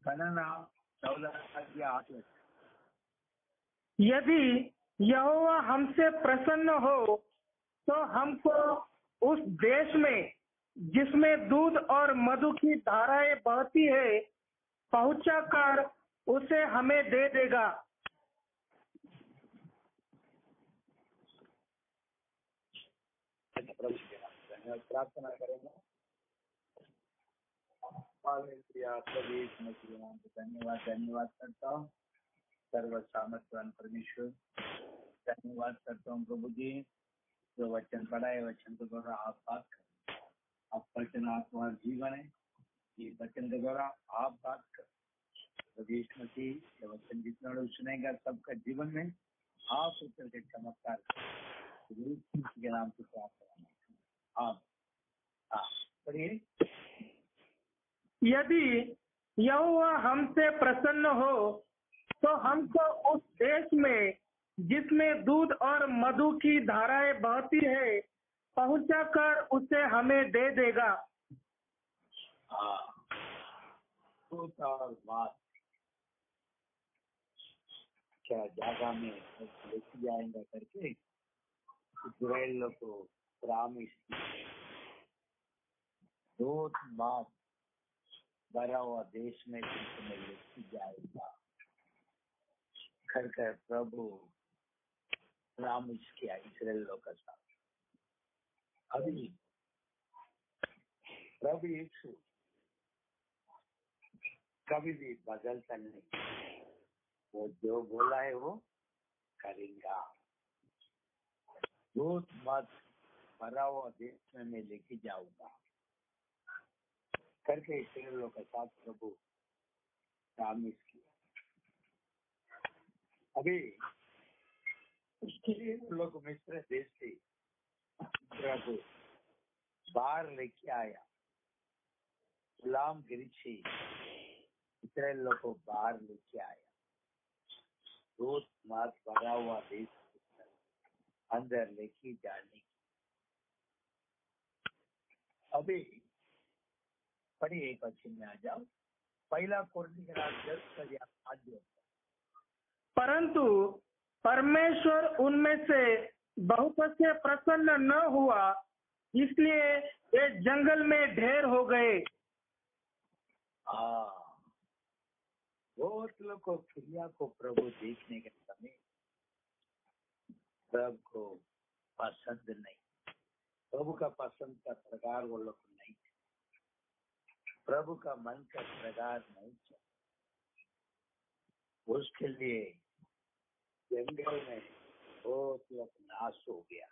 14:8 यदि यहोवा हमसे प्रसन्न हो तो हमको उस देश में जिसमें दूध और मधु की धाराएं बहती है पहुंचा कर उसे हमें दे देगा। धन्यवाद प्रार्थना करेंगे। धन्यवाद करता हूँ सर्व सामर्थ्यवान परमेश्वर, धन्यवाद करता हूँ प्रभु जी जो वचन पढ़ा है, वचन के द्वारा आप बात करें। आप वचन आत्मा जीवन है, ये वचन के द्वारा आप बात करें। यीशु मसीह ये वचन जितना लोग सुनेगा सबका जीवन में आप उत्तर के चमत्कार के नाम से प्रार्थना। आप पढ़िए। यदि यहोवा हमसे प्रसन्न हो तो हमको उस देश में जिसमें दूध और मधु की धाराएं बहती है पहुंचा कर उसे हमें दे देगा। दूध और मधु क्या जगह में लेके जाएंगे करके इस्राएल को प्रॉमिस दूध मधु भरा हुआ देश में तुमको लेके जाएगा कर प्रभु प्रॉमिस किया इस्राएल लोग का साथ। अभी प्रभु यीशु कभी भी बदलता नहीं, वो जो बोला है वो करेगा। दूध मधु भरा हुआ देश में मैं लेके जाऊंगा करके इस्राएल लोग के साथ प्रभु प्रॉमिस किया। अभी उसके लिए वो लोग मिस्र देश से प्रभु बाहर लेके आया, गुलामगिरी से इस्राएल लोग को बाहर लेके आया, दूध मधु भरा हुआ देश अंदर लेके जाने की। अभी पढ़िए एक वचन में आ जाओ, पहला कोरिन्थियों 10:8। परंतु परमेश्वर उनमें से बहुत से प्रसन्न न हुआ, इसलिए वे जंगल में ढेर हो गए। बहुत लोग को क्रिया को प्रभु देखने के समय प्रभु को पसंद नहीं, प्रभु का पसंद का प्रकार वो लोग नहीं, प्रभु का मन का प्रकार नहीं चला। उसके लिए जंगल में बहुत लोग नाश हो गया।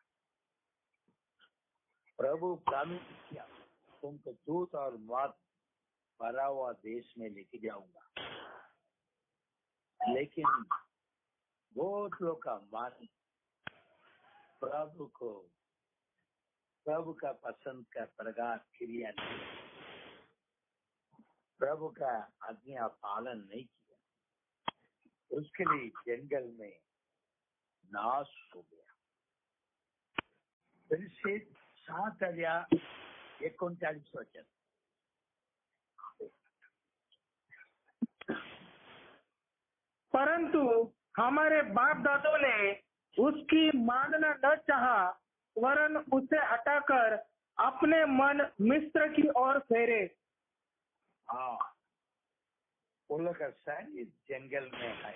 प्रभु प्रॉमिस किया तुमको दूध और मधु भरा हुआ देश में लेके जाऊंगा, लेकिन बहुत लोग का मन प्रभु को प्रभु का पसंद का प्रकार क्रिया नहीं, प्रभु का आज्ञा पालन नहीं किया, उसके लिए जंगल में नाश हो गया। फिर से 7:39 वचन। परंतु हमारे बाप दादों ने उसकी मानना न चाहा, वरन उसे हटाकर अपने मन मिस्र की ओर फेरे। वो लोग का शरीर जंगल में है,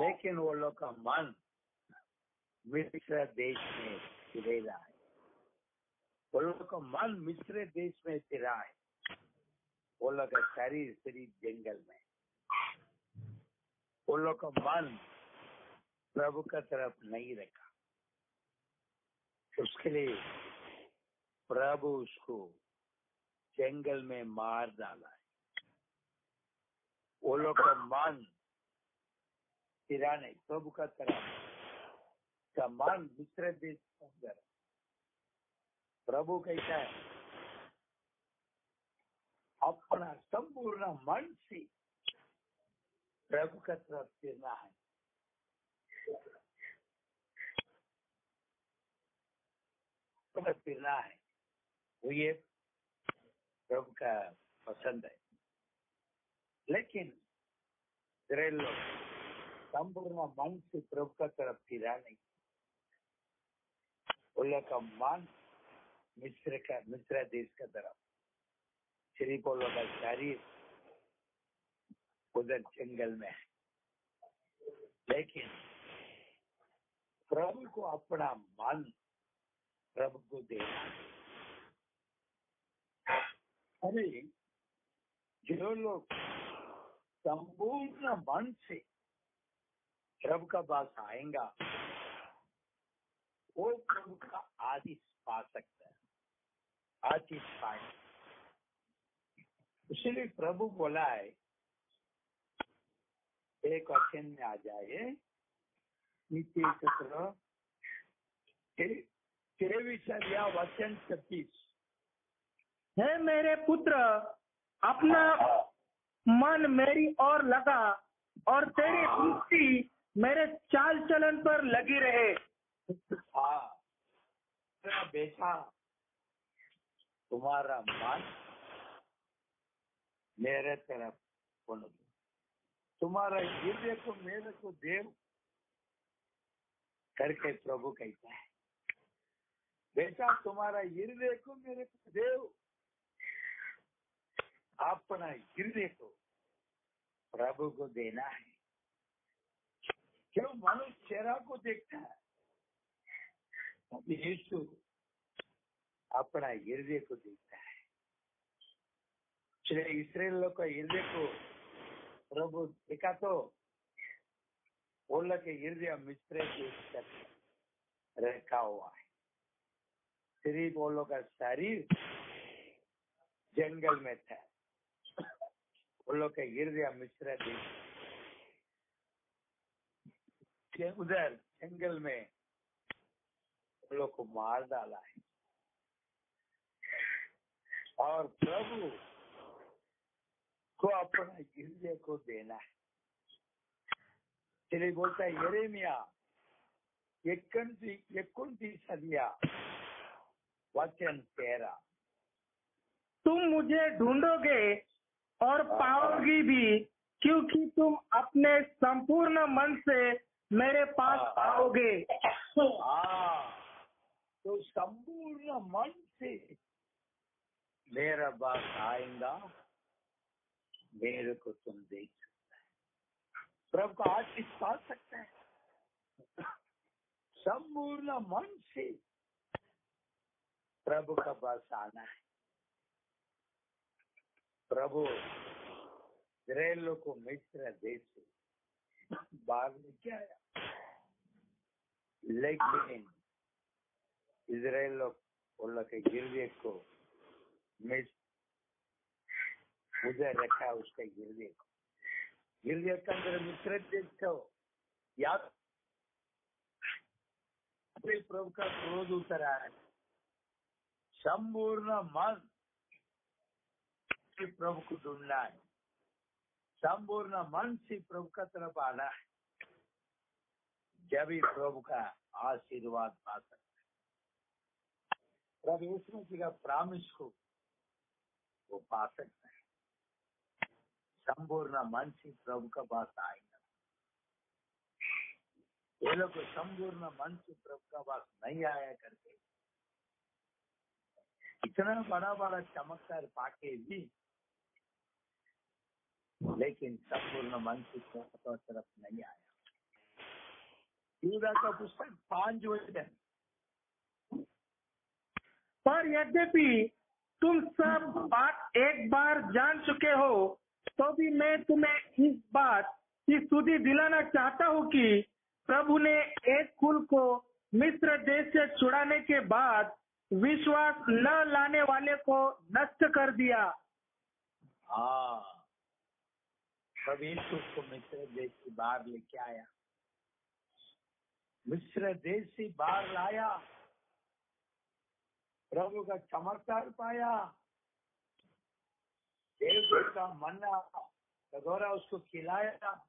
लेकिन वो लोग का मन मिस्र देश में फिरे रहा है। वो लोग का मन मिस्र देश में फिरा है, वो लोग का शरीर जंगल में, वो लोग का मन प्रभु का तरफ नहीं रखा। उसके लिए प्रभु उसको जंगल में मार डाला है। वो लोग का मन फिरा नहीं, प्रभु का तरफ का मन मिस्र देश के अंदर। प्रभु कैसा है, अपना संपूर्ण मन से प्रभु का तरफ फिरना है। फिरना है वो ये प्रभु का पसंद है। लेकिन इसराइल लोग संपूर्ण मन से प्रभु का तरफ फिरा नहीं। उन लोग का मन मिस्र देश का तरफ, श्री पौलों का शरीर उधर जंगल में है। लेकिन प्रभु को अपना मन प्रभु को देना। अरे जो लोग संपूर्ण मन से प्रभु का पास आएगा वो प्रभु का आशीष पा सकता है, आशीष पाए। इसलिए प्रभु बोला है, एक वचन में आ जाए, नीति 23 वचन 26। हे मेरे पुत्र, अपना मन मेरी ओर लगा और तेरी दृष्टि मेरे चाल चलन पर लगी रहे। हाँ मेरा बेटा, तुम्हारा मन मेरे तरफ होना, तुम्हारा हृदय को मेरे को देव करके प्रभु कहता है। बेटा, तुम्हारा हृदय को मेरे को देव, अपना हृदय को प्रभु को देना है। क्यों? मनुष्य चेहरा को देखता है, यीशु अपना हृदय को देखता है। इसराइल लोग का हृदय को प्रभु देखा तो वो लोग के हृदय मिस्र देश तक रखा हुआ है। श्री बोलो का शरीर जंगल में था, वो लोग के हृदय मिस्र देश उधर जंगल में वो लोग को मार डाला है। और प्रभु को अपना हृदय को देना है। चलिए बोलता है यिर्मयाह 29 वचन 13, तुम मुझे ढूंढोगे और पाओगी भी, क्योंकि तुम अपने संपूर्ण मन से मेरे पास आओगे। तो संपूर्ण मन से मेरा पास आएगा, मेरे को तुम देख सकता है, प्रभु का आशीष पा सकता है। संपूर्ण मन से प्रभु का पास आना है। प्रभु इसराइल को मिस्र देश से बाहर लेके आया, लेकिन इसराइल लोग के हृदय को उधर रखा, उसके हृदय को, हृदय के अंदर मिस्र देश को याद। प्रभु का क्रोध उतर आया है। संपूर्ण मन से प्रभु को ढूंढना है, संपूर्ण मन से प्रभु का तरफ आना है, जब ही प्रभु का आशीर्वाद पा सकता है। प्रभु यीशु मसीह का प्रॉमिस को वो पा सकता है। संपूर्ण मन से प्रभु का पास आएगा। ये लोग संपूर्ण मन से प्रभु का पास नहीं आया करके इतना बड़ा बड़ा चमत्कार पाके भी, लेकिन संपूर्ण मन से प्रभु का तरफ नहीं आया। यूदा का पुस्तक 5 वचन, पर यद्यपि तुम सब बात एक बार जान चुके हो, तो भी मैं तुम्हें इस बात की सुधि दिलाना चाहता हूँ कि प्रभु ने एक कुल को मिस्र देश से छुड़ाने के बाद विश्वास न लाने वाले को नष्ट कर दिया। हाँ, प्रभु यीशु को मिस्र देश से बाहर लेके आया, मिस्र देश से बाहर लाया, प्रभु का चमत्कार पाया, देव का मन्ना कटोरा उसको खिलाया,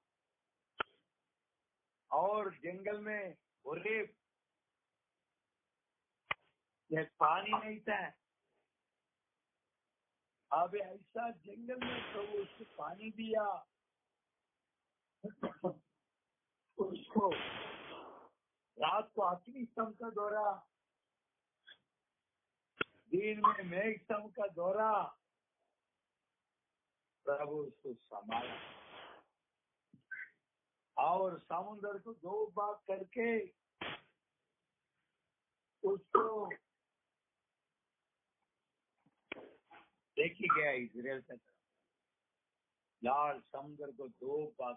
और जंगल में बोले पानी नहीं था। अब ऐसा जंगल में प्रभु को पानी दिया, उसको रात को अग्नि स्तंभ का दौरा, दिन में मेघ स्तंभ का दौरा, प्रभु उसको संभाला और समुद्र को दो भाग करके उसको देखी गया इजराइल का तरफ। लाल समुद्र को दो भाग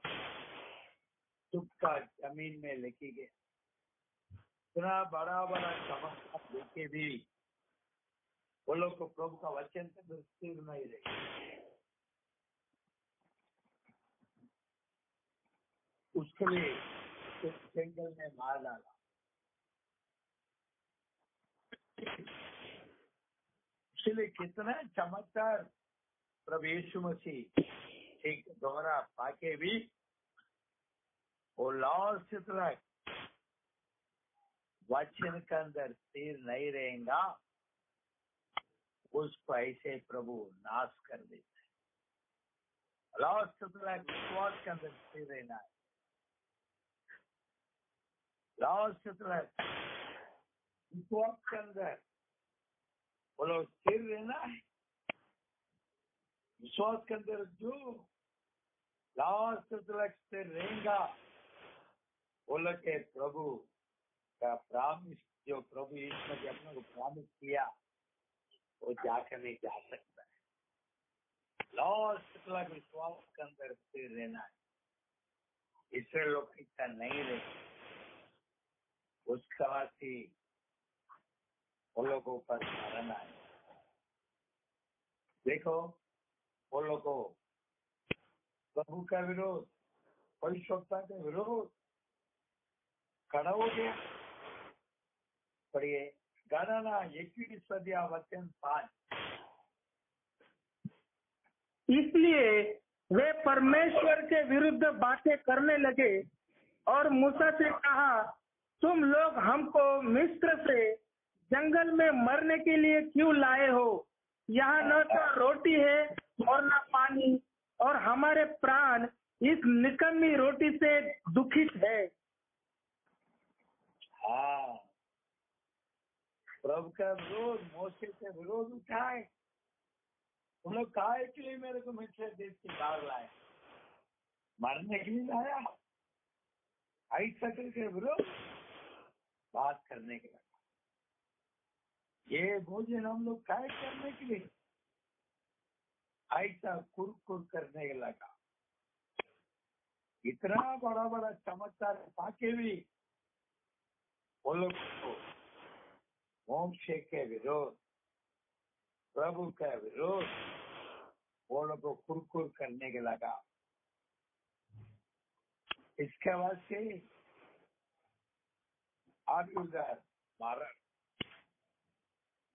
चुपका जमीन में लेके गया। इतना बड़ा बड़ा चमत्कार देखे भी वो लोग को प्रभु का वचन से स्थिर नहीं रहे। उसके लिए जंगल में मार डाला। इसलिए कितना चमत्कार प्रभु यीशु मसीह एक दोहरा पाके भी वो लास्ट तक वचन के अंदर स्थिर नहीं रहेगा, उसको ऐसे प्रभु नाश कर देता है। लास्ट तक विश्वास के अंदर स्थिर रहना है। लास्ट तक विश्वास के अंदर बोलो स्थिर रहना है। विश्वास के अंदर जो लास्ट तक स्थिर रहेगा, बोलो के प्रभु का प्रॉमिस, जो प्रभु यीशु ने अपने को प्रॉमिस किया वो जाकर नहीं जा सकता है। लास्ट तक विश्वास के अंदर स्थिर रहना है। इससे लोग इतना नहीं रहे, उसका वासी वो लोगों पर मरना है। देखो वो लोगों प्रभु का विरोध, पवित्रता का विरोध खड़ा हो गया। पढ़िए गणना 21 वचन 5। इसलिए वे परमेश्वर के विरुद्ध बातें करने लगे और मूसा से कहा, तुम लोग हमको मिस्र से जंगल में मरने के लिए क्यों लाए हो? यहाँ न तो रोटी है और न पानी, और हमारे प्राण इस निकम्मी रोटी से दुखित है। हाँ, प्रभु का विरोध, मोसे से विरोध उठाए। तुम लोग काहे के लिए मेरे को मिस्र देश से बाहर लाए? मरने के लिए लाया? ऐसा करके विरोध बात करने के लगा। ये भोजन हम लोग काहे करने के लिए? ऐसा कुरकुर करने के लगा। इतना बड़ा बड़ा चमत्कार पाके भी वो लोग को मोसे के विरोध, प्रभु का विरोध, वो लोग को कुरकुर करने के लगा। इसके बाद से आप उधर मारा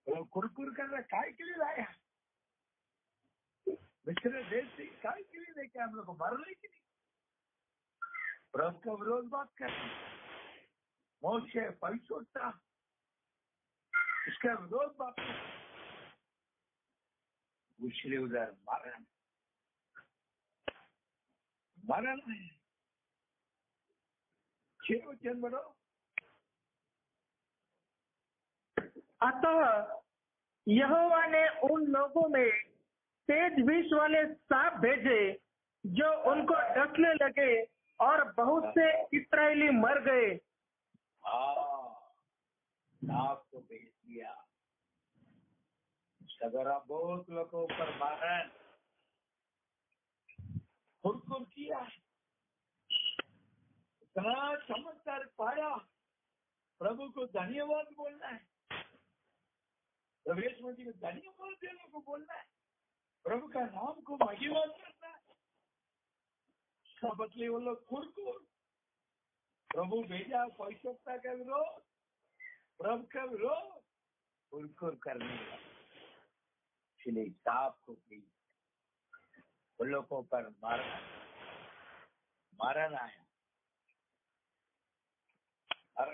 वो कुरकुर कर रहा, काय के लिए लाया? मिस्र देश से काय के लिए लेके हम लोग को मरने के लिए? प्रभु का विरोध बात कर मोसे पवित्रता, इसका विरोध बात कर उसलिए उधर मरण है। 6 वचन बढ़ो। अतः यहोवा ने उन लोगों में तेज विष वाले सांप भेजे जो उनको डसने लगे और बहुत से इस्राएली मर गए। सांप को भेज दिया, सगरा बहुत लोगों पर मारन कुरकुर किया। इतना चमत्कार पाया, प्रभु को धन्यवाद बोलना है, प्रवेश मंत्री को धन्यवाद देने को बोलना है, प्रभु का नाम को महिमा करना है। इसका बदले वो लोग कुरकुर, प्रभु भेजा पवित्रता का विरोध, प्रभु का विरोध, कुरकुर करने लगा। इसलिए सांप को भी उन लोगों पर मरण आया। और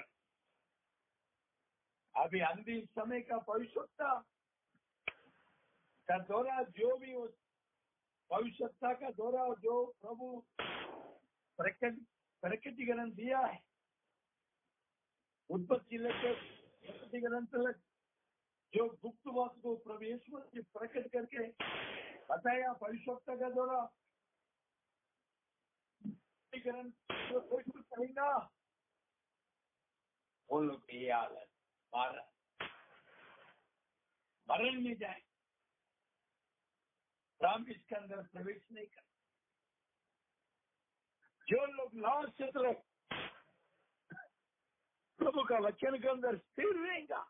अभी अंतिम समय का पवित्रता का दौरा जो भी उस भविष्यता का दौरा जो प्रभु प्रकटीकरण दिया है, उत्पत्ति लेकर प्रकटीकरण तक जो गुप्त वस्तु को प्रभु यीशु ने प्रकट करके बताया, भविष्यता का दौरा प्रकटीकरण जो कोई कुछ कहेगा, वो लोग ये हालत मरण में जाए, प्रॉमिस के अंदर प्रवेश नहीं कर। जो लोग लास्ट तक प्रभु का वचन के अंदर स्थिर रहेगा,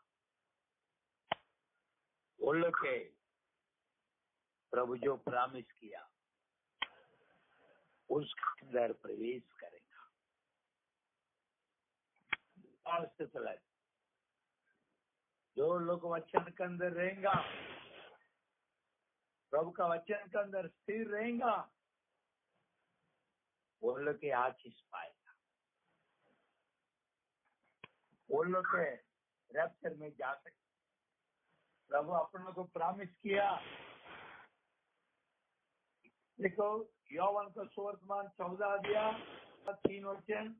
वो लोग के प्रभु जो प्रॉमिस किया उसके अंदर प्रवेश करेगा। लास्ट तक जो लोग वचन के अंदर रहेगा, प्रभु का वचन के अंदर स्थिर रहेगा, वो लोग के आशीष पाएगा, वो लोग के रैप्चर में जा सकते। प्रभु अपनों को प्रॉमिस किया। देखो यौवन का सुवर्तमान 14 अध्याय 3 वचन।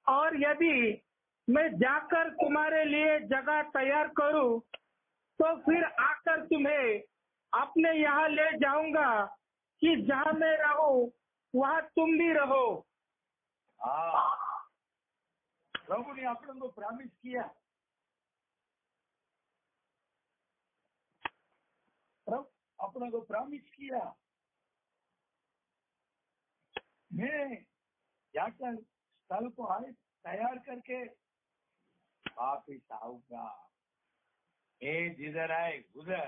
और यदि मैं जाकर तुम्हारे लिए जगह तैयार करूं, तो फिर आकर तुम्हें अपने यहाँ ले जाऊंगा कि जहाँ मैं रहूं वहाँ तुम भी रहो। प्रभु ने अपनों को प्रॉमिस किया। प्रभु अपनों को प्रॉमिस किया, मैं जाकर स्थल को आए तैयार करके वापिस आऊंगा। मैं जिधर आए उधर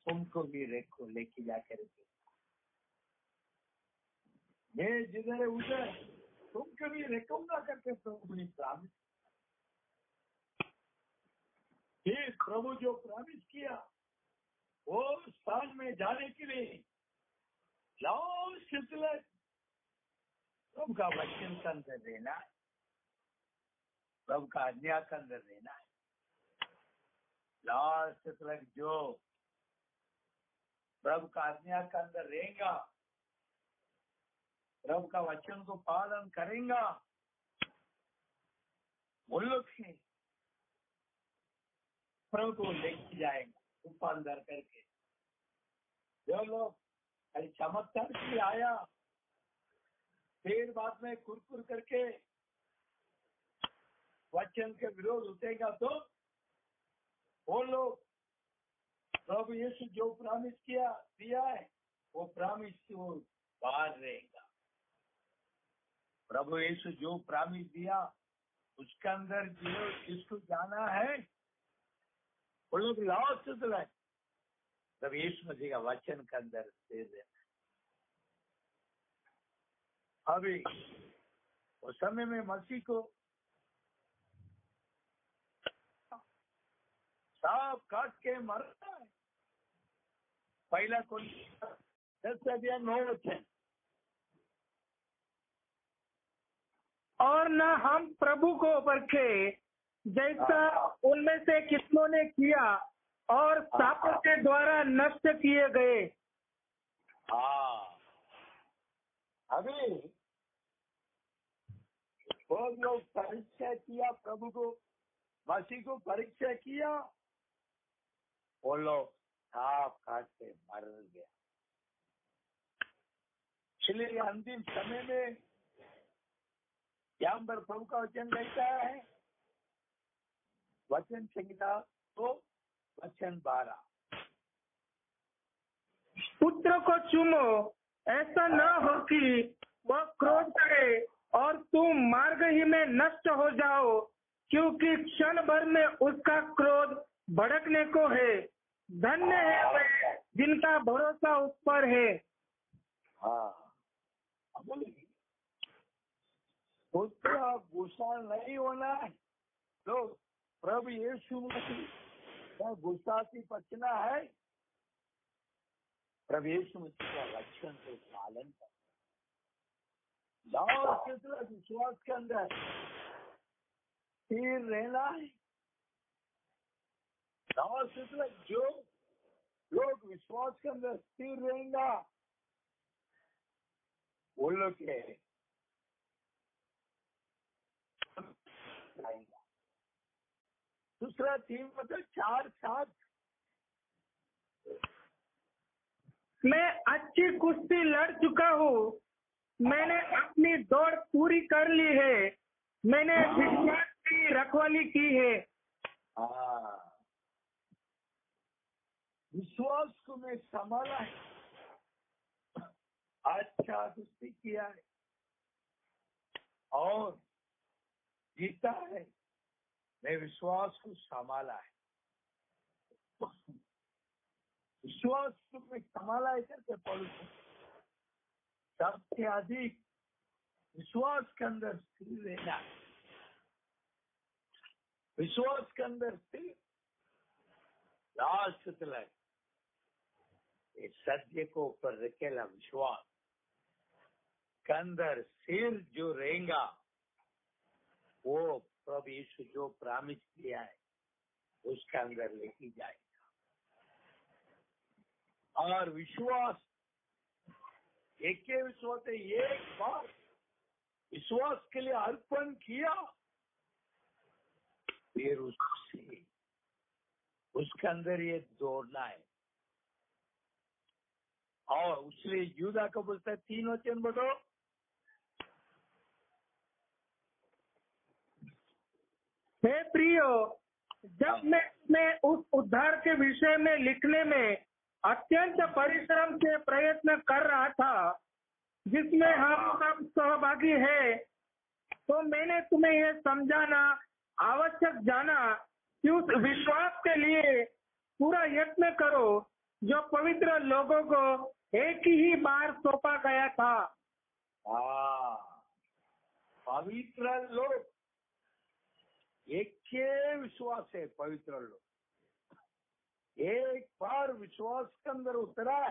तुमको भी लेके जाकर, मैं जिधर है उधर तुमको भी रखूंगा करके प्रभु ने प्रॉमिस। ये प्रभु जो प्रॉमिस किया, वो स्थान में जाने के लिए लास्ट तक प्रभु का वचन के अंदर रहना है, प्रभु का आज्ञा के अंदर रहना है। लास्ट तक जो प्रभु का आज्ञा के अंदर रहेगा, प्रभु का वचन को पालन करेगा, वो लोग से प्रभु को लेके जाएगा ऊपर अंदर करके। जो लोग अरे चमत्कार के लिए आया, फिर बाद में कुरकुर करके वचन के विरोध उठेगा, तो वो लोग प्रभु यीशु जो प्रॉमिस किया दिया है, वो प्रॉमिस से वो बाहर रहेगा। प्रभु यीशु जो प्रॉमिस दिया उसके अंदर जो जिसको जाना है, वो लोग लास्ट तक प्रभु यीशु मसीह का वचन के अंदर स्थिर रहना। अभी उस समय में मसीह को सांप काट के मरना है। पहला कोरिन्थियों 10 अध्याय 9 वचन। और न हम प्रभु को परखे जैसा उनमें से कितनों ने किया और सांपों के द्वारा नष्ट किए गए। अभी वो लोग परीक्षा किया, प्रभु को मसीह को परीक्षा किया, वो लोग सांप काट के मर गया। इसलिए अंतिम समय में यहाँ पर प्रभु का वचन कहता है, वचन संहिता 2 वचन 12, पुत्र को चूमो, ऐसा न हो कि वह क्रोध करे और तुम मार्ग ही में नष्ट हो जाओ, क्योंकि क्षण भर में उसका क्रोध भड़कने को है। धन्य है वे जिनका भरोसा उस पर है। उसका गुस्सा नहीं होना है, तो प्रभु यीशु मसीह गुस्सा से बचना है। प्रभु यीशु मसीह का वचन को पालन कर, विश्वास के अंदर स्थिर रहना है। जो लोग विश्वास के अंदर स्थिर रहेगा वो लोग के आएगा। दूसरा थीम मतलब 4-7। मैं अच्छी कुश्ती लड़ चुका हूँ, मैंने अपनी दौड़ पूरी कर ली है, मैंने विश्वास की रखवाली की है। विश्वास को मैं संभाला है, अच्छा कुश्ती किया है और जीता है। मैं विश्वास को संभाला है, विश्वास को मैं संभाला है करके पौलुस सबसे अधिक विश्वास के अंदर स्थिर रहना, विश्वास के अंदर स्थिर लास्ट तक इस सत्य को ऊपर रखेला विश्वास के अंदर सिर जो रहेगा वो प्रभु यीशु जो प्रॉमिस किया है उसके अंदर लेके जाएगा। और विश्वास एक के विश्वास है, एक बार विश्वास के लिए अर्पण किया फिर उससे उसके अंदर ये दौड़ना है। और उसलिए यूदा को बोलता है 3 वचन बोलो। हे प्रियो, जब मैं उस उद्धार के विषय में लिखने में अत्यंत परिश्रम से प्रयत्न कर रहा था जिसमें हम सब सहभागी है, तो मैंने तुम्हें यह समझाना आवश्यक जाना कि उस विश्वास के लिए पूरा यत्न करो जो पवित्र लोगों को एक ही बार सौंपा गया था। पवित्र लोग एक के विश्वास है, पवित्र लोग एक बार विश्वास के अंदर उतरा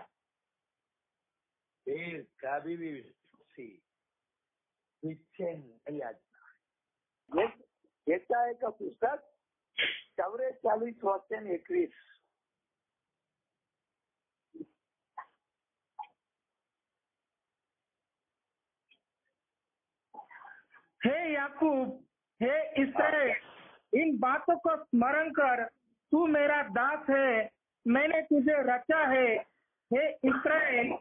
फिर कभी भी विश्वासी पीछे नहीं आता। ये का पुस्तक 44:21। हे याकूब, हे इस्राएल, इन बातों को स्मरण कर, तू मेरा दास है, मैंने तुझे रचा है। हे इस्राएल,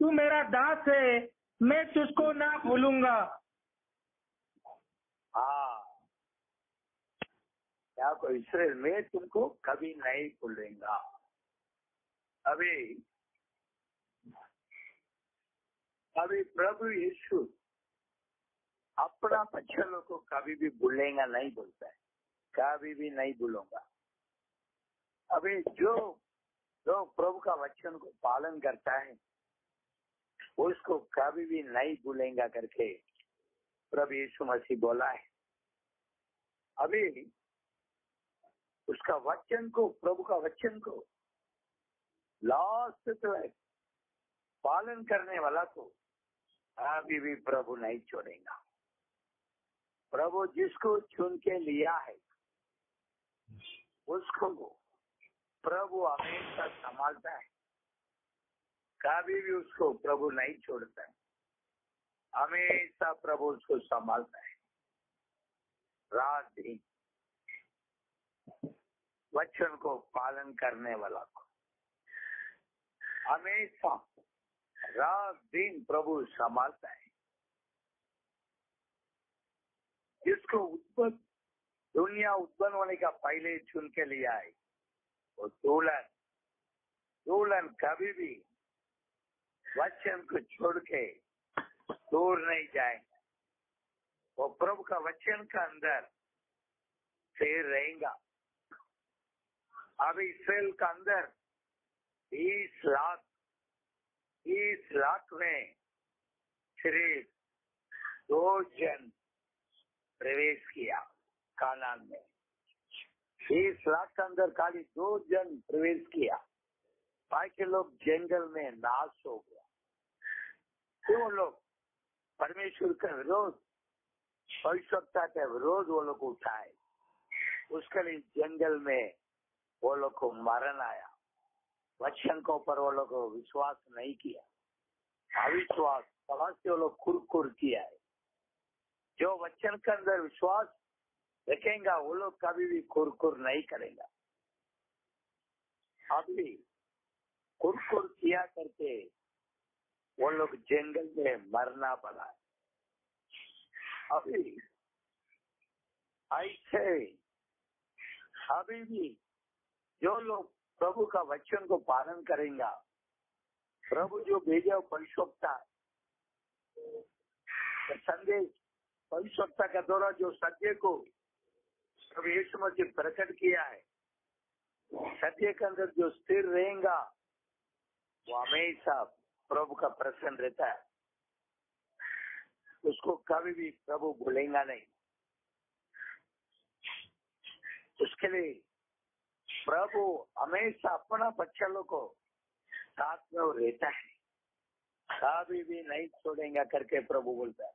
तू मेरा दास है, मैं तुझको ना भूलूंगा। याकूब इस्राएल, मैं तुमको कभी नहीं भूलूंगा। अभी प्रभु यीशु अपना बच्चों को कभी भी भूलेगा नहीं बोलता है, कभी भी नहीं भूलूंगा। अभी जो प्रभु का वचन को पालन करता है उसको कभी भी नहीं भूलेगा करके प्रभु यीशु मसीह बोला है। अभी उसका वचन को, प्रभु का वचन को लास्ट तक पालन करने वाला को अभी भी प्रभु नहीं छोड़ेगा। प्रभु जिसको चुन के लिया है उसको प्रभु हमेशा संभालता है, कभी भी उसको प्रभु नहीं छोड़ता है, हमेशा प्रभु उसको संभालता है। रात दिन वचन को पालन करने वाला को हमेशा रात दिन प्रभु संभालता है। जिसको दुनिया उत्पन्न होने का पहले चुन के लिया है वो दुल्हन कभी भी वचन को छोड़ के दूर नहीं जाएगा। वो प्रभु का वचन का अंदर स्थिर रहेगा। अभी इस्राएल का अंदर 20 लाख में सिर्फ 2 जन प्रवेश किया कानान में। 20 लाख के अंदर खाली 2 जन प्रवेश किया, बाकी लोग जंगल में नाश हो गया। वो लोग परमेश्वर का विरोध, भविष्यवक्ता का विरोध वो लोग उठाए, उसके लिए जंगल में वो लोग को मरण आया, वचन के ऊपर वो लोग विश्वास नहीं किया, अविश्वास से वो लोग कुरकुर किया है। जो वचन के अंदर विश्वास रखेगा वो लोग कभी भी कुरकुर नहीं करेगा। अभी कुरकुर किया करके वो लोग जंगल में मरना पड़ा। अभी ऐसे अभी भी जो लोग प्रभु का वचन को पालन करेंगे, प्रभु जो भेजा परिशुद्धता संदेश, परिशुद्धता का द्वारा जो सत्य को प्रभु यीशु मसीह प्रकट किया है, सत्य के अंदर जो स्थिर रहेगा वो हमेशा प्रभु का प्रसन्न रहता है। उसको कभी भी प्रभु भूलेगा नहीं। उसके लिए प्रभु हमेशा अपना बच्चों को साथ में वो रहता है, कभी भी नहीं छोड़ेगा करके प्रभु बोलता है।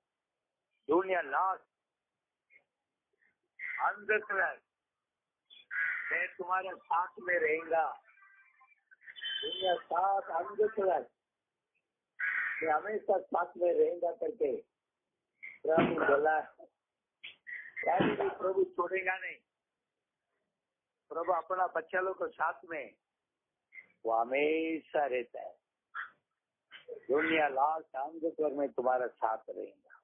दुनिया लास्ट अंधकार मैं तुम्हारे साथ में रहेगा, दुनिया साथ अंधकार मैं हमेशा साथ में रहेगा करके प्रभु बोला। कभी भी प्रभु छोड़ेगा नहीं। प्रभु अपना बच्चा लोग को साथ में वो हमेशा रहता है। दुनिया लास्ट अंधकार में तुम्हारा साथ रहेगा।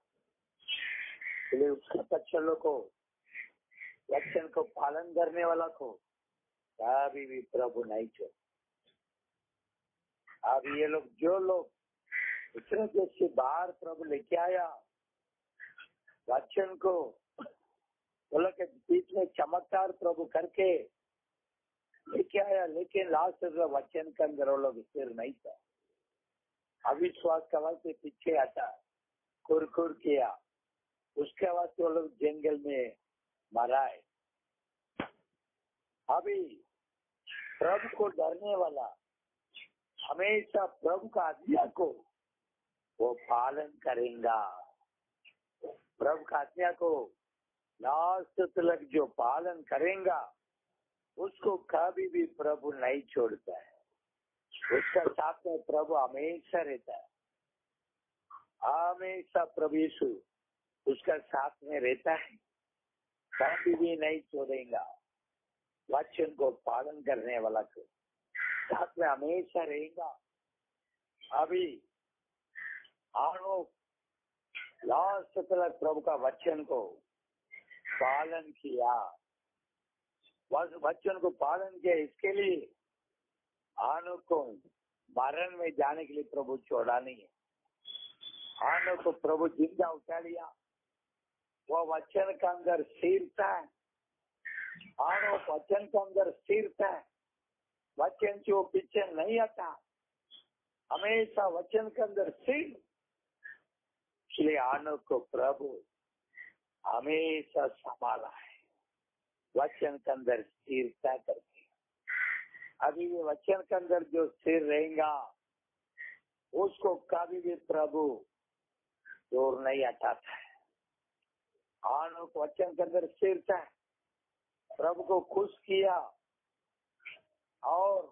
इसलिए उसका बच्चा लोग को वचन को पालन करने वाला को कभी भी प्रभु नहीं छोड़। अब ये लोग जो लोग दूसरे देश से बाहर प्रभु लेके आया वचन को, वो लोग के बीच में चमत्कार प्रभु करके लेके आया, लेकिन लास्ट वचन के अंदर वो लोग स्थिर नहीं था। अविश्वास का वजह से पीछे आता, कुरकुर किया, उसके बाद वो लोग जंगल में मरा है। अभी प्रभु को डरने वाला हमेशा प्रभु का आज्ञा को वो पालन करेगा। प्रभु का आज्ञा को लास्ट तक जो पालन करेगा उसको कभी भी प्रभु नहीं छोड़ता है। उसका साथ में प्रभु हमेशा रहता है। हमेशा प्रभु यीशु उसका साथ में रहता है, कभी भी नहीं छोड़ेगा। वचन को पालन करने वाला को साथ में हमेशा रहेगा। अभी आनो लास्ट तक प्रभु का वचन को पालन किया, वचन को पालन किया। इसके लिए आनो को मरण में जाने के लिए प्रभु छोड़ा नहीं है। आनो को प्रभु जिंदा उठा लिया। वो वचन के अंदर स्थिरता है। आनो वचन के अंदर स्थिरता है। वचन से वो पीछे नहीं आता, हमेशा वचन के अंदर स्थिर। इसलिए आनो को प्रभु हमेशा संभाला है, वचन के अंदर स्थिरता करके। अभी भी वचन के अंदर जो स्थिर रहेगा उसको कभी भी प्रभु दूर नहीं हटाता है। आनो को वचन के अंदर स्थिरता है, प्रभु को खुश किया और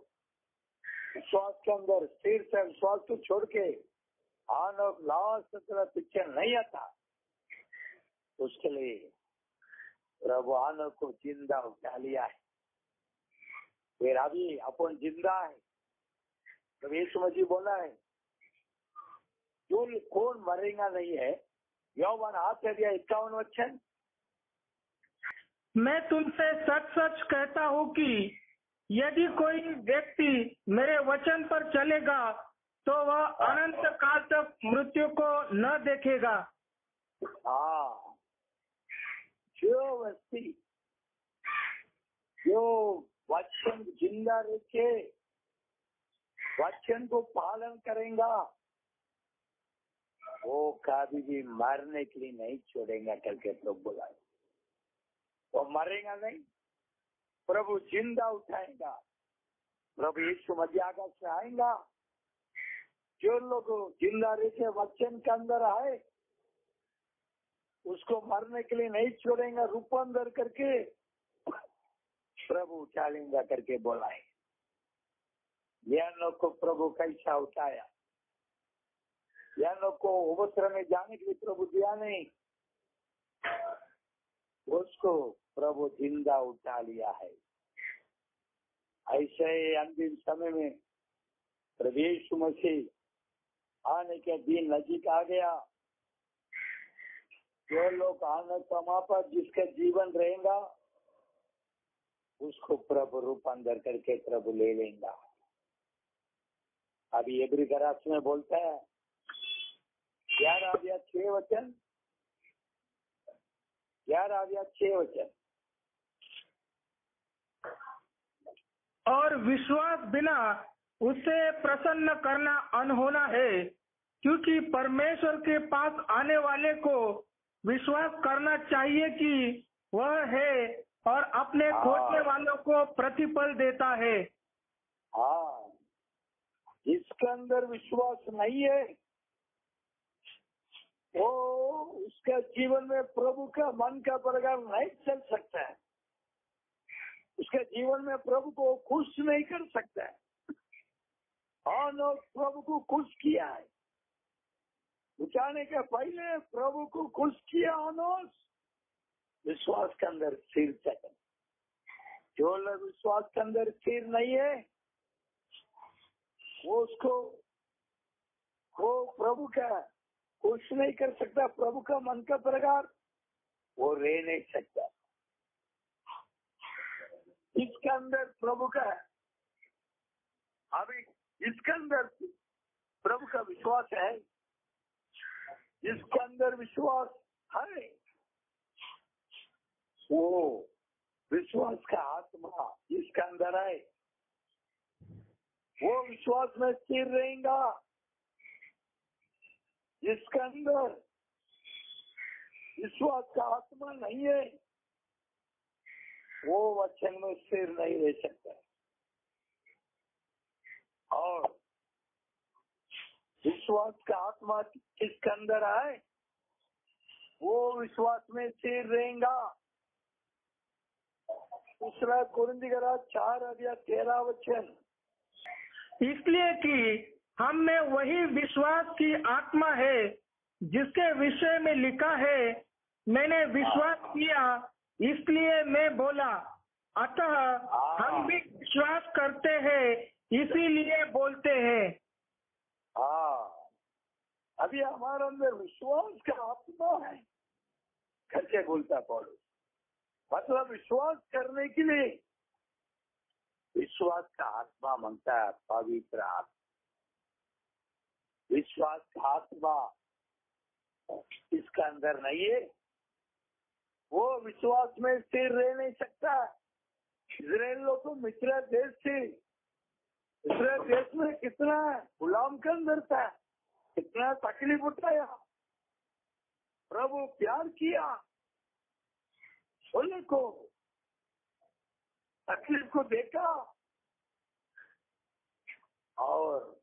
विश्वास के अंदर स्थिर से विश्वास को छोड़ के आनो लास्ट तक पीछे नहीं आता। उसके लिए प्रभु आनो को जिंदा उठा लिया है। फिर अभी अपन जिंदा है। तो यीशु मसीह बोला है जो कौन मरेगा नहीं है। योहान 8:51। मैं तुमसे सच सच कहता हूँ कि यदि कोई व्यक्ति मेरे वचन पर चलेगा तो वह अनंत काल तक मृत्यु को न देखेगा। हाँ, जो व्यक्ति जो वचन जिंदा रखे, वचन को पालन करेगा, वो कभी भी मरने के लिए नहीं छोड़ेगा करके प्रभु बोला। वो मरेगा नहीं, प्रभु जिंदा उठाएगा। प्रभु यीशु मसीह आकाश से आएगा। जो लोग जिंदा रखे वचन के अंदर आए उसको मरने के लिए नहीं छोड़ेगा, रूपांतर करके प्रभु उठा लेंगा करके बोला है। लोग को प्रभु कैसा उठाया, लोग को उपद्र में जाने के लिए प्रभु दिया नहीं, उसको प्रभु जिंदा उठा लिया है। ऐसे ही अंतिम समय में प्रभु यीशु मसीह आने के दिन नजीक आ गया। जो लोग आने पर जिसका जीवन रहेगा उसको प्रभु रूपांतर करके प्रभु ले लेगा। अभी एब्री गरास में बोलता है 11 वचन 11 और विश्वास बिना उससे प्रसन्न करना अनहोना है, क्योंकि परमेश्वर के पास आने वाले को विश्वास करना चाहिए कि वह है और अपने खोजने वालों को प्रतिफल देता है। हाँ, जिसके अंदर विश्वास नहीं है वो उसका जीवन में प्रभु का मन का प्रकार नहीं चल सकता है, उसके जीवन में प्रभु को खुश नहीं कर सकता है। और प्रभु को खुश किया है, उठाने के पहले प्रभु को खुश किया। विश्वास के अंदर स्थिर चाहिए। जो लोग विश्वास के अंदर स्थिर नहीं है वो प्रभु का खुश नहीं कर सकता, प्रभु का मन का प्रकार वो रह नहीं सकता। इसके अंदर प्रभु का अभी इसके अंदर प्रभु का विश्वास है, जिसके अंदर विश्वास है वो विश्वास का आत्मा जिसके अंदर है वो विश्वास में स्थिर रहेगा। जिसके अंदर विश्वास का आत्मा नहीं है वो वचन में स्थिर नहीं रह सकता। और विश्वास का आत्मा किसके अंदर है वो विश्वास में स्थिर रहेगा। दूसरा कोरिन्थियों 4:13 इसलिए कि हम में वही विश्वास की आत्मा है जिसके विषय में लिखा है, मैंने विश्वास किया इसलिए मैं बोला, अतः हम भी विश्वास करते हैं इसीलिए बोलते हैं। अभी हमारे अंदर विश्वास का आत्मा है करके बोलता पौलुस। मतलब विश्वास करने के लिए विश्वास का आत्मा मांगता है, पवित्र आत्मा। विश्वास का आत्मा इसका अंदर नहीं है वो विश्वास में स्थिर रह नहीं सकता। इजराइल लोग तो मिस्र देश थे, मिस्र देश में कितना गुलाम के अंदर था, कितना तकलीफ उठाया, प्रभु प्यार किया, बोले को तकलीफ को देखा और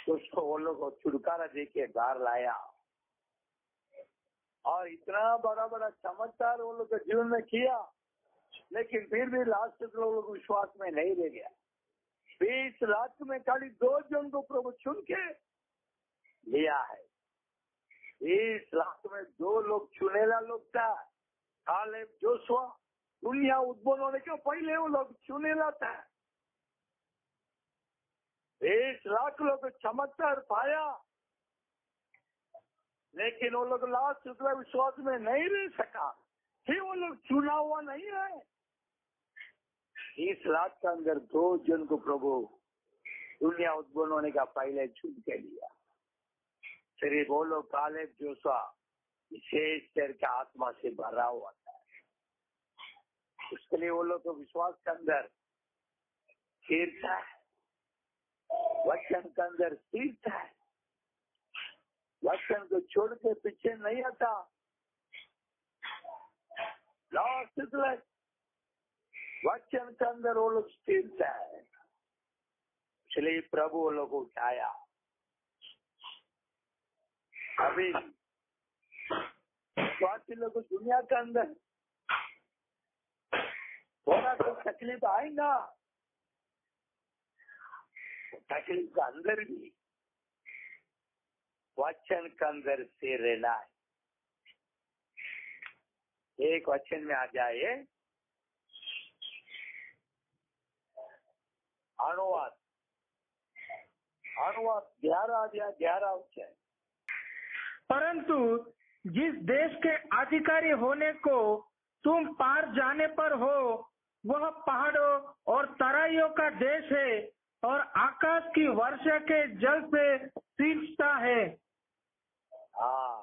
उसको वो लोग छुटकारा देके बाहर लाया। और इतना बड़ा बड़ा चमत्कार वो लोग के जीवन में किया, लेकिन फिर भी लास्ट तक लोग विश्वास में नहीं रह गया। 20 लाख में खाली 2 जन को प्रभु चुन के लिया है। 20 लाख में 2 लोग चुनेला लोग था, कालेब जोशुआ। दुनिया उद्भव होने के पहले वो लोग चुनेला था। 20 लाख लोग चमत्कार पाया, लेकिन वो लोग लास्ट विश्वास में नहीं रह सका। फिर वो लोग चुना हुआ नहीं है। 20 लाख के अंदर 2 जन को प्रभु दुनिया उद्भव होने का पहले चुन के लिया। फिर बोलो कालेब जोशुआ विशेष तेर के आत्मा से भरा हुआ था। उसके लिए वो लोग तो विश्वास के अंदर स्थिर था, वचन के अंदर स्थिर था, वचन को छोड़ के पीछे नहीं आता। लास्ट तक वचन के अंदर वो लोग स्थिर था, इसलिए प्रभु वो लोग उठाया। अभी स्वास्थ्य लोग दुनिया के अंदर थोड़ा तो तकलीफ आएगा, तकलीफ का अंदर भी वचन के अंदर से रहना है। एक वचन में आ जाए, अनुवाद 11 वचन। परंतु जिस देश के अधिकारी होने को तुम पार जाने पर हो, वह पहाड़ों और तराइयों का देश है और आकाश की वर्षा के जल से सींचता है। हाँ,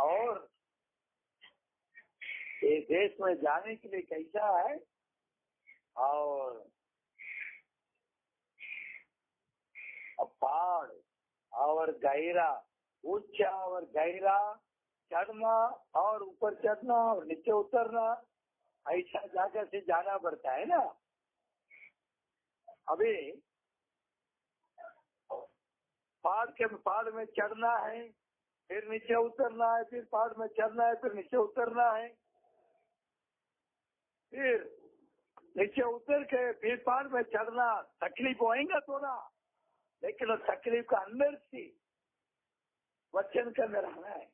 और ये देश में जाने के लिए कैसा है, और पहाड़ और गहरा, ऊंचा और गहरा, चढ़ना और ऊपर चढ़ना और नीचे उतरना, ऐसा जगह से जाना पड़ता है ना। अभी पहाड़ में चढ़ना है, फिर नीचे उतरना है, फिर पहाड़ में चढ़ना है, फिर नीचे उतरना है, फिर नीचे उतर के फिर पहाड़ में चढ़ना। तकलीफ होएगा थोड़ा, लेकिन तकलीफ का अंदर से वचन के अंदर रहना है।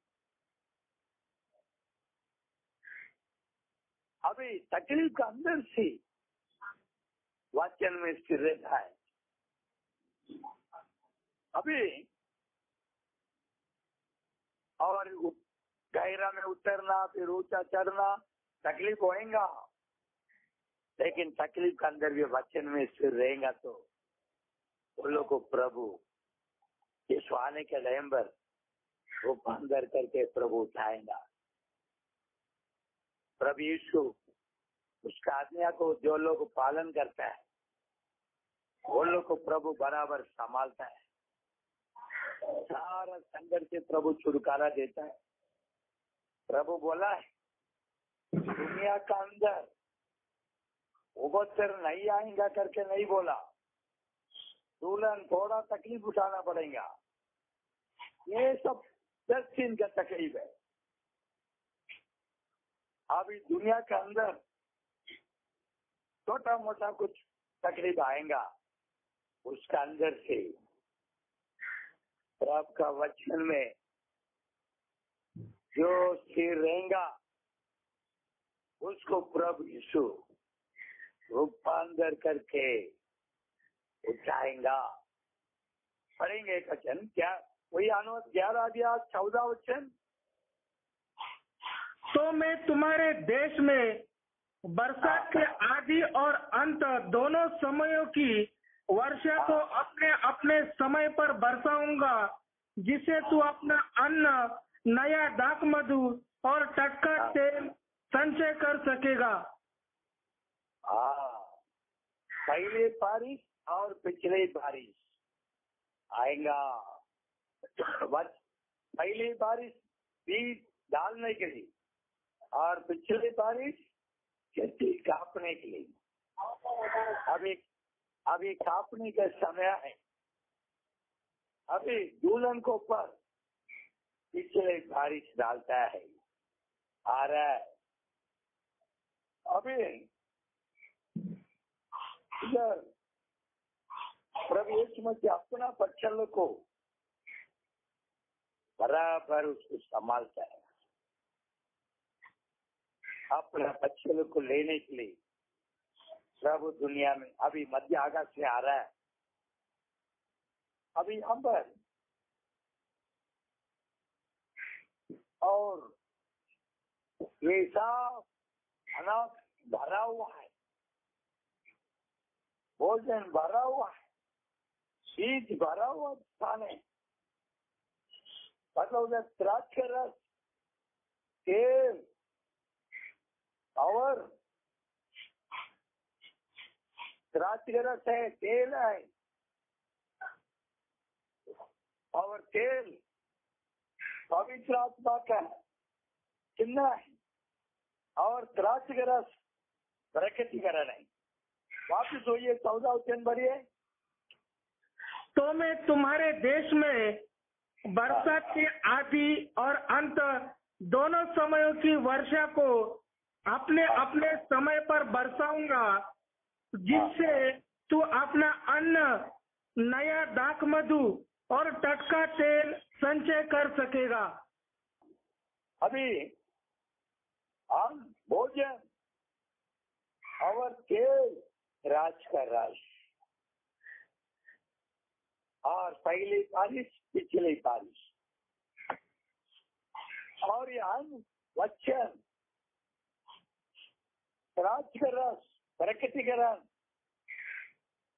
अभी तकलीफ का अंदर से वचन में स्थिर रहता है। अभी और गहरा में उतरना, फिर ऊंचा चढ़ना, तकलीफ होएगा, लेकिन तकलीफ के अंदर भी वचन में स्थिर रहेगा तो वो लोग को प्रभु यीशु आने के टाइम पर वो अंदर करके प्रभु उठाएगा। प्रभु यीशु उसका आज्ञा को जो लोग पालन करता है, वो लोग को प्रभु बराबर संभालता है। सारा संकट से प्रभु छुटकारा देता है। प्रभु बोला है, दुनिया का अंदर उबत्तर नहीं आएगा करके नहीं बोला, दुल्हन थोड़ा तकलीफ उठाना पड़ेगा। ये सब 10 दिन का तकलीफ है। अभी दुनिया के अंदर छोटा मोटा कुछ तकलीफ आएगा, उसका अंदर से प्रभु का वचन में जो स्थिर रहेगा उसको प्रभु यीशु रूपांतर करके उठाएगा। पढ़ेंगे एक वचन, क्या वही अनुवाद 11 वचन। तो मैं तुम्हारे देश में बरसात के आदि और अंत दोनों समयों की वर्षा को अपने अपने समय पर बरसाऊंगा, जिससे तू अपना अन्न, नया दाख मधु और टटका तेल संचय कर सकेगा। हाँ, पहले बारिश और पिछले बारिश आएगा। पहली बारिश बीज डालने के लिए और पिछली बारिश खेती काटने के लिए। अभी काटने का समय है। अभी दुल्हन को ऊपर पिछले बारिश डालता है, आ रहा है। अभी इधर प्रभु यीशु मसीह अपना बच्चों को बराबर उसको संभालता है। अपना बच्चों को लेने के लिए प्रभु दुनिया में अभी मध्य आकाश में आ रहा है। अभी हम पर और ये सब अनाज भरा हुआ है, भोजन भरा हुआ है, बीज भरा हुआ स्थान है। मतलब उधर द्राक्ष का रस, तेल और द्राक्ष का रस है, तेल है और तेल पवित्र आत्मा का चिन्ह है और द्राक्ष का रस प्रकटीकरण है। वापिस होइए 14 वचन भरिए। तो मैं तुम्हारे देश में बरसात के आदि और अंत दोनों समयों की वर्षा को अपने अपने समय पर बरसाऊंगा, जिससे तू अपना अन्न, नया दाख मधु और टटका तेल संचय कर सकेगा। अभी हम भोजन और तेल राज का राज, और पहली बारिश पिछली बारिश, और ये अन्न वचन राज का रस प्रकटीकरण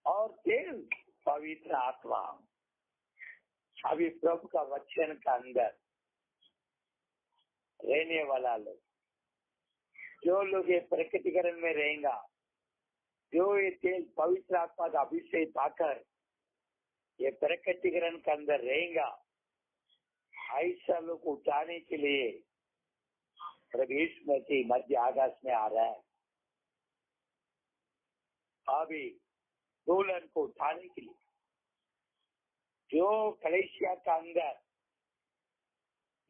और तेल पवित्र आत्मा। अभी प्रभु का वचन का अंदर रहने वाला लोग, जो लोग ये प्रकटीकरण में रहेगा, जो ये तेल पवित्र आत्मा का अभिषेक पाकर ये प्रकटीकरण के अंदर रहेगा, ऐसा लोग उठाने के लिए प्रभु यीशु मसीह मध्य आकाश में आ रहा है। अभी दुल्हन को उठाने के लिए जो कलीसिया का अंदर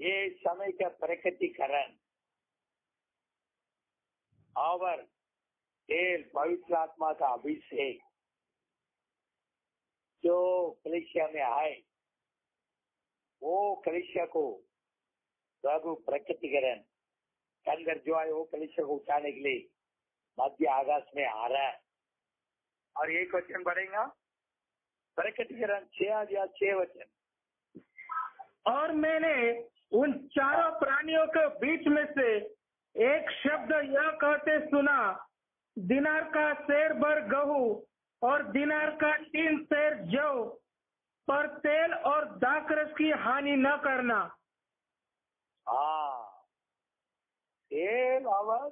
ये समय का प्रकटीकरण और तेल पवित्र आत्मा का अभिषेक जो कलीसिया में आए, वो कलीसिया को प्रभु प्रकटीकरण के अंदर जो आए वो कलीसिया को उठाने के लिए मध्य आकाश में आ रहा है। और एक वचन बढ़ेगा, प्रकटीकरण 6 वचन। और मैंने उन चारों प्राणियों के बीच में से एक शब्द यह कहते सुना, दिनार का सेर भर गेहूं और दिनार का 3 सेर जौ, पर तेल और दाखरस की हानि न करना। हाँ, तेल और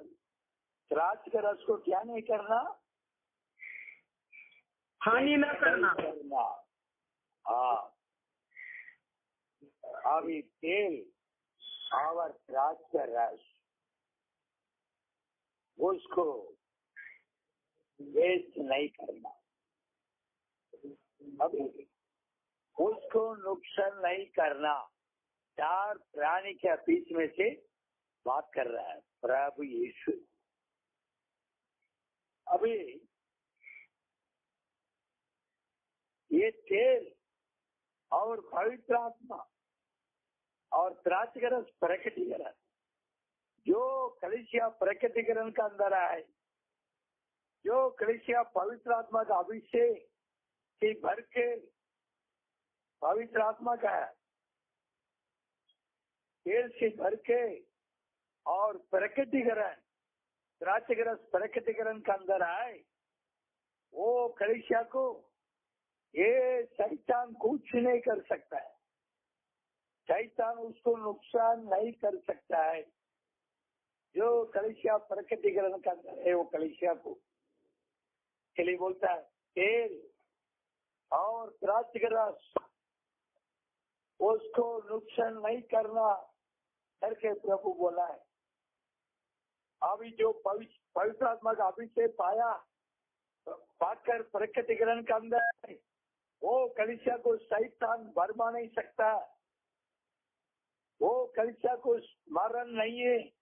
द्राक्ष के रस को क्या नहीं करना? हानि न करना। हाँ, अभी तेल और द्राक्ष का रस उसको वेस्ट नहीं करना, अभी उसको नुकसान नहीं करना। 4 प्राणी के बीच में से बात कर रहा है प्रभु यीशु। अभी ये तेल और पवित्र आत्मा और द्राक्ष का रस प्रकटीकरण, जो कलीसिया प्रकटीकरण का अंदर आए, जो कलीसिया पवित्र आत्मा का अभिषेक से भर के पवित्र आत्मा का है, तेल से भर के और प्रकटीकरण द्राक्ष का रस प्रकटीकरण का अंदर आए, वो कलीसिया को ये शैतान कुछ नहीं कर सकता है, शैतान उसको नुकसान नहीं कर सकता है। जो कलीसिया प्रकटीकरण का अंदर है वो कलीसिया को के लिए बोलता है तेल और द्राक्ष का रस उसको नुकसान नहीं करना करके प्रभु बोला है। अभी जो पवित्र आत्मा का अभिषेक पाकर प्रकटीकरण के अंदर है, वो कलीसिया को शैतान बरमा नहीं सकता, वो कलीसिया को मरण नहीं है।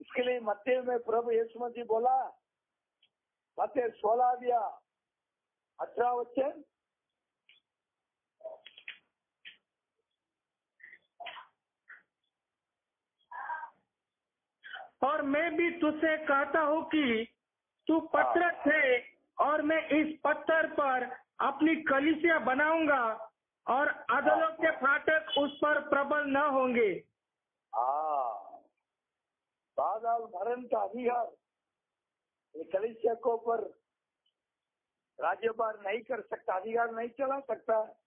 इसके लिए मत्ती में प्रभु यीशु मसीह बोला, मत्ती 16:18 वचन, और मैं भी तुझसे कहता हूँ कि तू पत्थर है और मैं इस पत्थर पर अपनी कलीसिया बनाऊंगा और अधलों के फाटक उस पर प्रबल न होंगे। पाताल मरण का अधिकार ये कलीसिया को पर राज्यभार नहीं कर सकता, अधिकार नहीं चला सकता।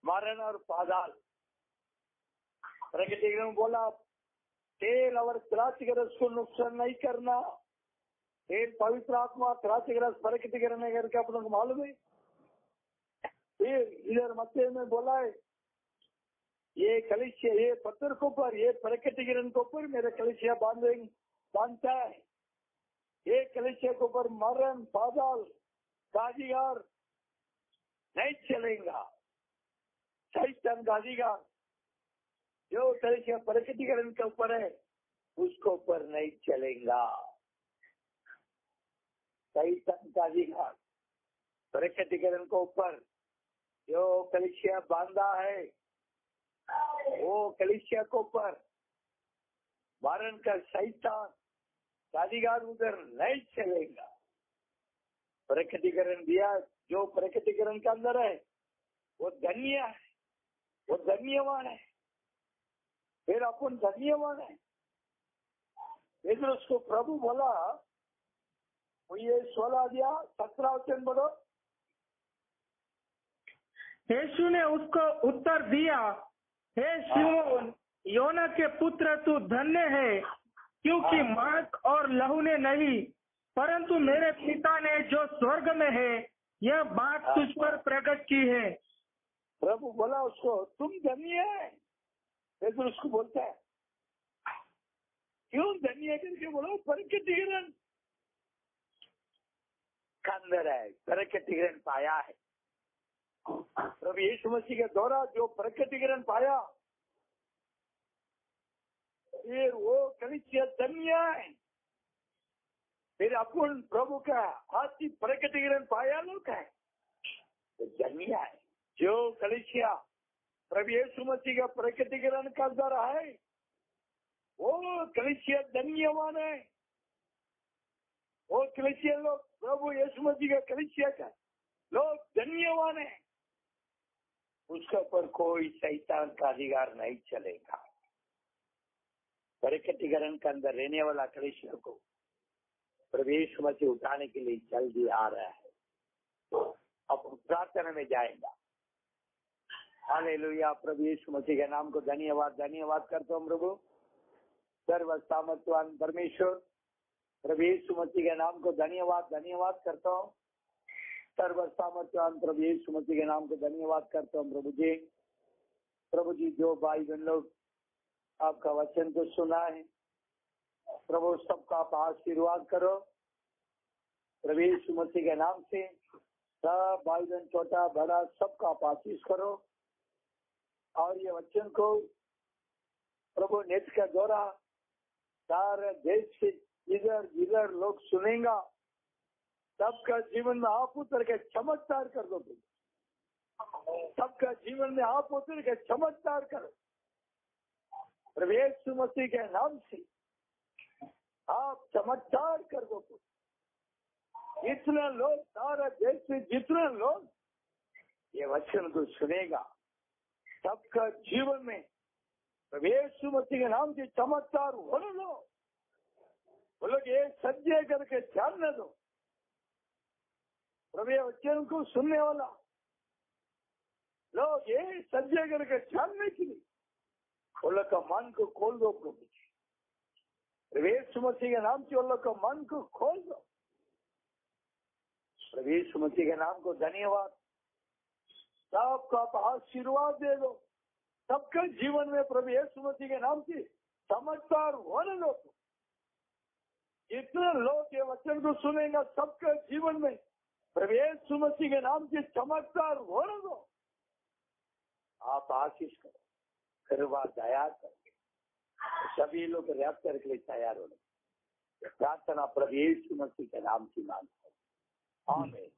मरण और पाताल प्रकटीकरण बोला तेल और द्राक्ष के रस को नुकसान नहीं करना। तेल पवित्र आत्मा, द्राक्ष के रस प्रकटीकरण करके अपनों को मालूम है। फिर इधर मत्ती में बोला है ये कलीसिया, ये पत्थर को पर, ये प्रकटीकरण को पर मेरे कलीसिया बांधता है। ये कलीसिया को पर मरण पाताल का अधिकार नहीं चलेगा, शैतान का अधिकार जो कलीसिया प्रकटीकरण के ऊपर है उसको ऊपर नहीं चलेगा। शैतान का अधिकार प्रकटीकरण को ऊपर जो कलीसिया बांधा है वो कलीसिया को ऊपर वारन का शैतान का अधिकार उधर नहीं चलेगा। प्रकटीकरण दिया जो प्रकटीकरण के अंदर है वो धन्य है, वो धन्यवान है। फिर अपन धन्यवान है। फिर उसको प्रभु बोला, वो ये 16 दिया 17 वचन बोलो। यीशु ने उसको उत्तर दिया, हे शिमोन योना के पुत्र, तू धन्य है, क्योंकि मांस और लहू ने नहीं परंतु मेरे पिता ने जो स्वर्ग में है यह बात तुझ पर प्रकट की है। प्रभु बोला उसको, तुम धन्य है। फिर उसको बोलता है, क्यों धन्य करके बोलो? प्रकटीकरण का अंदर है, प्रकटीकरण पाया है। प्रभु यीशु मसीह के द्वारा जो प्रकटीकरण पाया, ये वो कलीसिया धन्य है। फिर अपन प्रभु का हाथी प्रकटीकरण पाया लोग है तो धन्य है। जो कलीसिया प्रभु यीशु मसीह का प्रकटीकरण का अंदर है वो कलीसिया धन्यवान है। वो कलीसिया लोग प्रभु यीशु मसीह का कलीसिया का लोग धन्यवान है। उसके ऊपर कोई शैतान का अधिकार नहीं चलेगा। प्रकटीकरण के अंदर रहने वाला कलीसिया को प्रभु यीशु मसीह उठाने के लिए जल्दी आ रहा है। अब प्रार्थना में जाएगा। हालेलुया। प्रभु यीशु मसीह के नाम को धन्यवाद करता हूँ प्रभु। सर्व सामर्थ्यवान परमेश्वर, प्रभु यीशु मसीह के नाम को धन्यवाद करता हूँ। सर्व सामर्थ्यवान प्रभु यीशु मसीह के नाम को धन्यवाद करता हूँ प्रभु जी जो भाई बहन लोग आपका वचन को सुना है प्रभु, सबका आप आशीर्वाद करो प्रभु यीशु मसीह के नाम से। सब भाई बहन छोटा बड़ा सबका आप आशीष करो। और ये वचन को प्रभु नेट का द्वारा सारे देश से इधर लोग सुनेगा, सबका जीवन में आप उतर के चमत्कार कर दो। सबका जीवन में आप उतर के चमत्कार करो प्रभु यीशु मसीह के नाम से। आप चमत्कार कर दो। इतना लोग सारा देश से जितना लोग ये वचन को सुनेगा सबका जीवन में प्रभु यीशु मसीह के नाम से चमत्कार होने दो। वो लोग ये सज्जे करके जानने दो प्रभु ये वचन को सुनने वाला लोग ये सज्जे करके जानने के लिए वो लोग का मन को खोल दो प्रभु यीशु मसीह के नाम से। वो लोग का मन को खोल दो प्रभु यीशु मसीह के नाम को धन्यवाद। सबका आशीर्वाद दे दो। सबके जीवन में प्रभु यीशु मसीह के नाम से चमत्कार होने दो। जितने लोग ये वचन को सुनेगा सबके जीवन में प्रभु यीशु मसीह के नाम से चमत्कार होने दो। आप आशीष करो, कृपा दया करके सभी लोग रैप्चर के लिए तैयार होने। प्रार्थना प्रभु यीशु मसीह के नाम से मांगता हूं। आमीन।